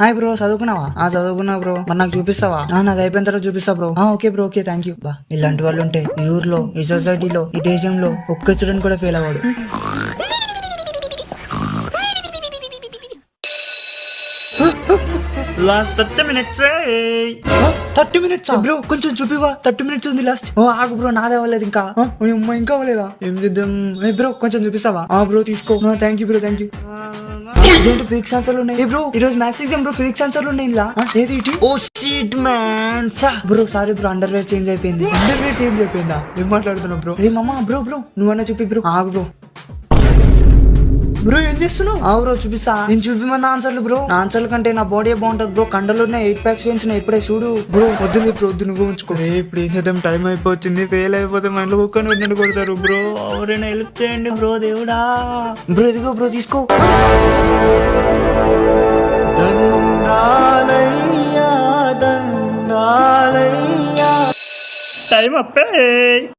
Hi bro, చదువుకున్నావా? చదువుకున్నా bro. మరి నాకు చూపిస్తావా? నాది అయిపోయిన తర్వాత చూపిస్తా bro. Okay bro, okay, thank you. బా, ఇలాంటి వాళ్ళు ఉంటే ఈ ఊర్లో, ఈ సొసైటీలో, ఈ దేశంలో ఒక్క స్టూడెంట్ కూడా ఫెయిల్ అవ్వడు. Last 30 minutes. 30 minutes బ్రో, కొంచెం చూపివా? 30 minutes ఉంది లాస్ట్. ఆగు బ్రో, నాదే అవ్వలేదు ఇంకా. ఇంకా అవ్వలేదా? ఏం చేద్దాం బ్రో, కొంచెం చూపిస్తావా? బ్రో తీసుకో. Thank you bro, thank you. ఇదేంటి ఫిజిక్స్ ఆన్సర్లు ఉన్నాయి బ్రో? ఈ రోజు మ్యాథ్స్ ఎగ్జామ్ బ్రో, ఫిజిక్స్ ఆన్సర్లు ఉన్నాయి ఇలా. ఏది ఇటు? Oh shit man. Bro sorry bro, underwear change అయిపోయింది. అండర్వేర్ చేంజ్ అయిపోయిందా? ఏం మాట్లాడుతున్నావు బ్రో? రే మామా, బ్రో బ్రో నువ్వన్నా చూపి బ్రో. ఆగు బ్రో. బ్రో ఏం చేస్తున్నావు? బ్రో చూపిస్తా. నేను చూపిమన్న ఆన్సర్లు బ్రో. నా ఆన్సర్ల కంటే నా బాడీ బాగుంటది బ్రో. కండలు ఉన్నాయి, 8 packs వేయించిన ఇప్పుడే చూడు బ్రో. వద్దు బ్రో, వద్దు, నువ్వు ఉంచుకో. ఇప్పుడు ఏం చేద్దాం, టైం అయిపోతుంది. ఫెయిల్ అయిపోతే మా ఇంట్లో కుక్కని పెట్టినట్టు కొడతారు బ్రో. ఎవరైనా హెల్ప్ చేయండి బ్రో, దేవుడా. బ్రో ఇదిగో బ్రో, తీసుకో. టైం అప్పే.